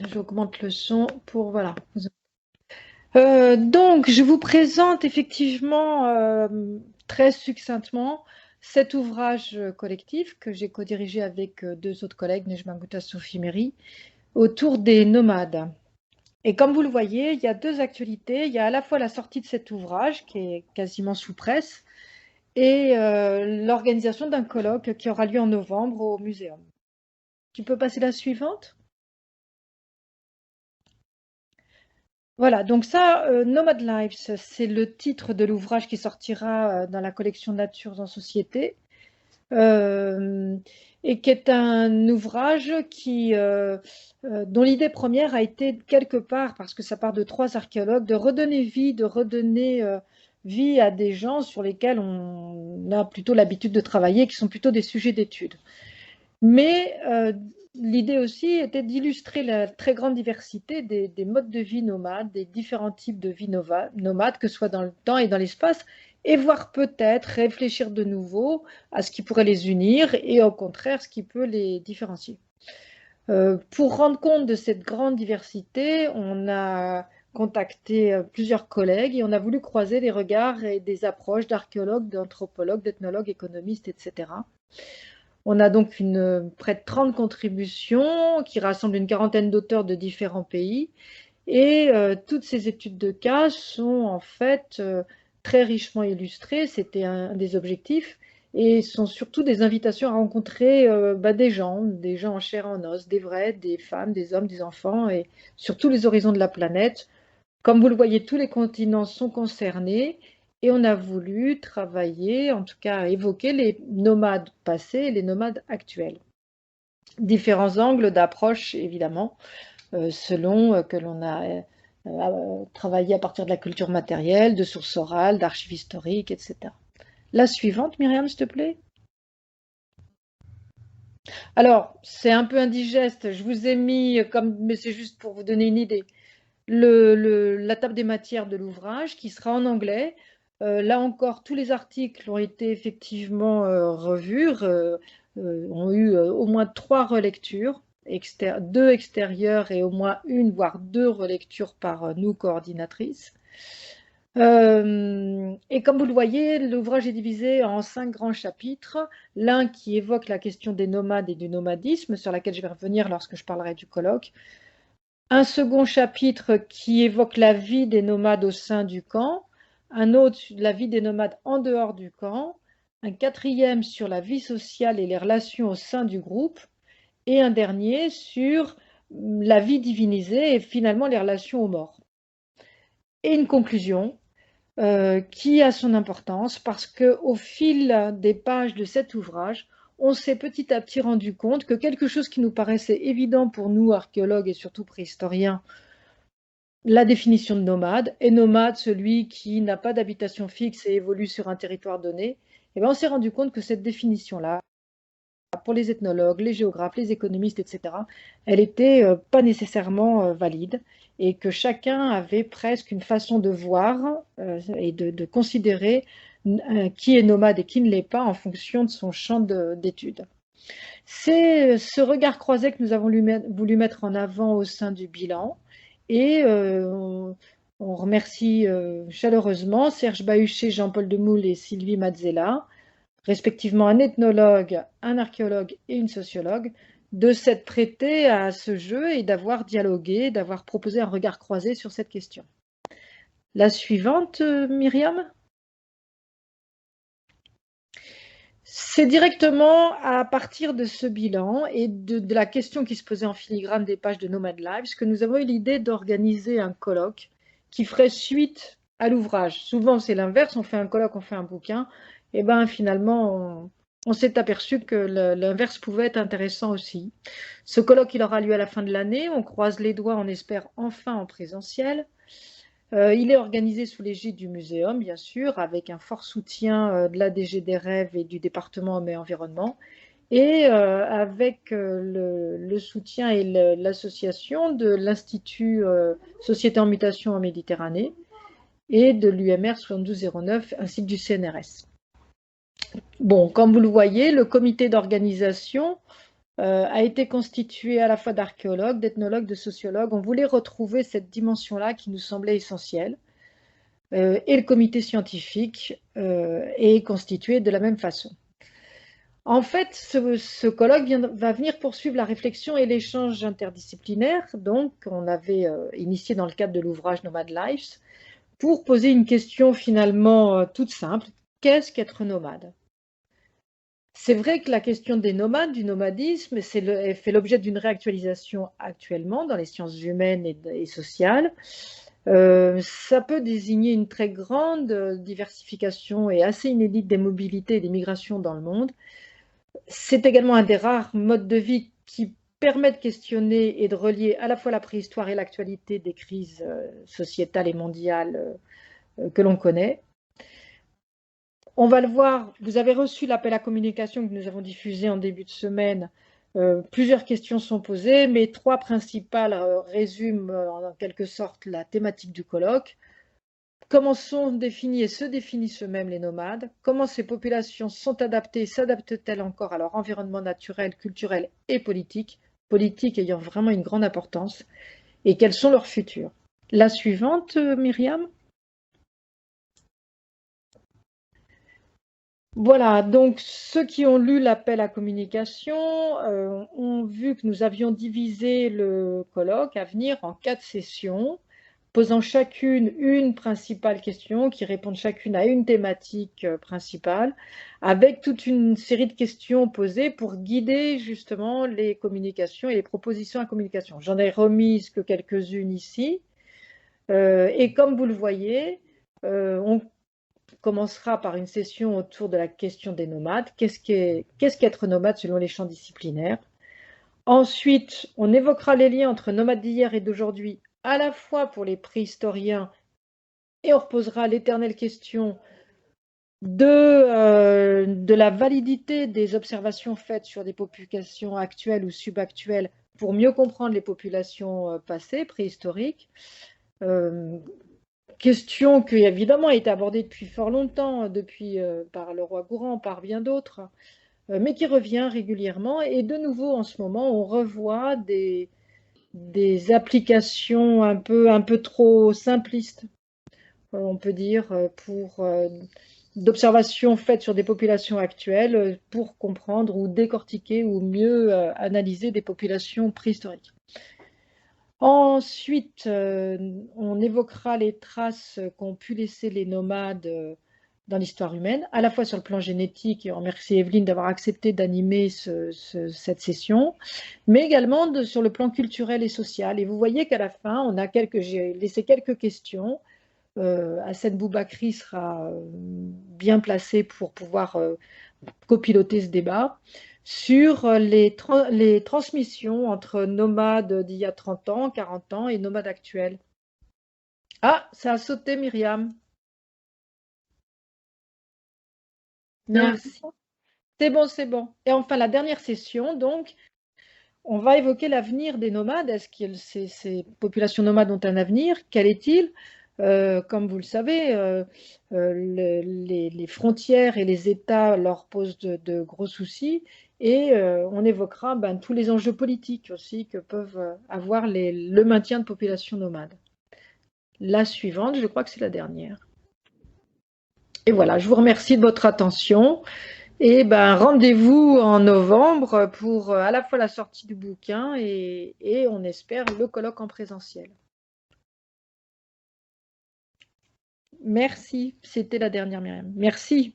J'augmente le son pour, voilà. Donc, je vous présente effectivement très succinctement cet ouvrage collectif que j'ai co-dirigé avec deux autres collègues, Nejma Gouta, Sophie Méry, autour des nomades. Et comme vous le voyez, il y a deux actualités. Il y a à la fois la sortie de cet ouvrage, qui est quasiment sous presse, et l'organisation d'un colloque qui aura lieu en novembre au Muséum. Tu peux passer la suivante? Voilà, donc ça, Nomad Lives, c'est le titre de l'ouvrage qui sortira dans la collection Natures en Société, euh, et qui est un ouvrage dont l'idée première a été quelque part, parce que ça part de trois archéologues, de redonner vie à des gens sur lesquels on a plutôt l'habitude de travailler, qui sont plutôt des sujets d'étude. Mais l'idée aussi était d'illustrer la très grande diversité des modes de vie nomades, des différents types de vie nomades, que ce soit dans le temps et dans l'espace, et voir peut-être réfléchir de nouveau à ce qui pourrait les unir et au contraire ce qui peut les différencier. Pour rendre compte de cette grande diversité, on a contacté plusieurs collègues et on a voulu croiser les regards et des approches d'archéologues, d'anthropologues, d'ethnologues, économistes, etc. On a donc près de 30 contributions qui rassemblent une quarantaine d'auteurs de différents pays. Et toutes ces études de cas sont en fait très richement illustrées, c'était un des objectifs, et sont surtout des invitations à rencontrer des gens en chair et en os, des vrais, des femmes, des hommes, des enfants, et sur tous les horizons de la planète. Comme vous le voyez, tous les continents sont concernés et on a voulu travailler, en tout cas évoquer les nomades passés et les nomades actuels. Différents angles d'approche, évidemment, selon que l'on a travaillé à partir de la culture matérielle, de sources orales, d'archives historiques, etc. La suivante, Myriam, s'il te plaît. Alors, c'est un peu indigeste, je vous ai mis, mais c'est juste pour vous donner une idée, la table des matières de l'ouvrage qui sera en anglais. Là encore, tous les articles ont été effectivement revus, ont eu au moins 3 relectures, deux extérieures et au moins une, voire deux relectures par nous, coordinatrices. Et comme vous le voyez, l'ouvrage est divisé en 5 grands chapitres. L'un qui évoque la question des nomades et du nomadisme, sur laquelle je vais revenir lorsque je parlerai du colloque. Un second chapitre qui évoque la vie des nomades au sein du camp, un autre sur la vie des nomades en dehors du camp, un quatrième sur la vie sociale et les relations au sein du groupe, et un dernier sur la vie divinisée et finalement les relations aux morts. Et une conclusion qui a son importance parce qu'au fil des pages de cet ouvrage, on s'est petit à petit rendu compte que quelque chose qui nous paraissait évident pour nous, archéologues et surtout préhistoriens, la définition de nomade, est nomade celui qui n'a pas d'habitation fixe et évolue sur un territoire donné, et bien on s'est rendu compte que cette définition-là, pour les ethnologues, les géographes, les économistes, etc., elle n'était pas nécessairement valide et que chacun avait presque une façon de voir et de considérer qui est nomade et qui ne l'est pas en fonction de son champ d'études. C'est ce regard croisé que nous avons voulu mettre en avant au sein du bilan et on remercie chaleureusement Serge Bahuchet, Jean-Paul Demoule et Sylvie Mazzella, respectivement un ethnologue, un archéologue et une sociologue, de s'être prêtés à ce jeu et d'avoir dialogué, d'avoir proposé un regard croisé sur cette question. La suivante, Myriam. C'est directement à partir de ce bilan et de la question qui se posait en filigrane des pages de Nomad Lives que nous avons eu l'idée d'organiser un colloque qui ferait suite à l'ouvrage. Souvent, c'est l'inverse, on fait un colloque, on fait un bouquin. Et bien, finalement, on s'est aperçu que l'inverse pouvait être intéressant aussi. Ce colloque, il aura lieu à la fin de l'année. On croise les doigts, on espère enfin en présentiel. Il est organisé sous l'égide du Muséum, bien sûr, avec un fort soutien de l'ADG des Rêves et du département Homme et Environnement, et avec le soutien et l'association de l'Institut Société en Mutation en Méditerranée et de l'UMR 7209 ainsi que du CNRS. Bon, comme vous le voyez, le comité d'organisation a été constitué à la fois d'archéologues, d'ethnologues, de sociologues. On voulait retrouver cette dimension-là qui nous semblait essentielle. Et le comité scientifique est constitué de la même façon. En fait, ce colloque va venir poursuivre la réflexion et l'échange interdisciplinaire, donc on avait initié dans le cadre de l'ouvrage Nomad Lives, pour poser une question finalement toute simple. Qu'est-ce qu'être nomade? C'est vrai que la question des nomades, du nomadisme, fait l'objet d'une réactualisation actuellement dans les sciences humaines et sociales. Ça peut désigner une très grande diversification et assez inédite des mobilités et des migrations dans le monde. C'est également un des rares modes de vie qui permet de questionner et de relier à la fois la préhistoire et l'actualité des crises sociétales et mondiales que l'on connaît. On va le voir, vous avez reçu l'appel à communication que nous avons diffusé en début de semaine. Plusieurs questions sont posées, mais 3 principales résument en quelque sorte la thématique du colloque. Comment sont définis et se définissent eux-mêmes les nomades? Comment ces populations sont adaptées et s'adaptent-elles encore à leur environnement naturel, culturel et politique? Politique ayant vraiment une grande importance. Et quels sont leurs futurs? La suivante, Myriam. Voilà, donc ceux qui ont lu l'appel à communication ont vu que nous avions divisé le colloque à venir en 4 sessions, posant chacune une principale question, qui répondent chacune à une thématique principale, avec toute une série de questions posées pour guider justement les communications et les propositions à communication. J'en ai remise que quelques-unes ici, et comme vous le voyez, on commencera par une session autour de la question des nomades. Qu'est-ce qu'être nomade selon les champs disciplinaires? Ensuite, on évoquera les liens entre nomades d'hier et d'aujourd'hui, à la fois pour les préhistoriens, et on reposera l'éternelle question de la validité des observations faites sur des populations actuelles ou subactuelles pour mieux comprendre les populations passées, préhistoriques. Question qui évidemment a été abordée depuis fort longtemps, par le roi Gourand, par bien d'autres, mais qui revient régulièrement. Et de nouveau, en ce moment, on revoit des applications un peu trop simplistes, on peut dire, d'observations faites sur des populations actuelles pour comprendre ou décortiquer ou mieux analyser des populations préhistoriques. Ensuite, on évoquera les traces qu'ont pu laisser les nomades dans l'histoire humaine, à la fois sur le plan génétique, et on remercie Evelyne d'avoir accepté d'animer cette session, mais également sur le plan culturel et social. Et vous voyez qu'à la fin, j'ai laissé quelques questions. Hassen Boubakri sera bien placé pour pouvoir copiloter ce débat sur les transmissions entre nomades d'il y a 30 ans, 40 ans et nomades actuels. Ah, ça a sauté, Myriam. Merci. C'est bon, c'est bon. Et enfin, la dernière session, donc, on va évoquer l'avenir des nomades. Est-ce que ces populations nomades ont un avenir? Quel est-il? Comme vous le savez, les frontières et les États leur posent de gros soucis, et on évoquera tous les enjeux politiques aussi que peuvent avoir le maintien de populations nomades. La suivante, je crois que c'est la dernière. Et voilà, je vous remercie de votre attention. Et rendez-vous en novembre pour à la fois la sortie du bouquin et on espère le colloque en présentiel. Merci, c'était la dernière, Myriam. Merci.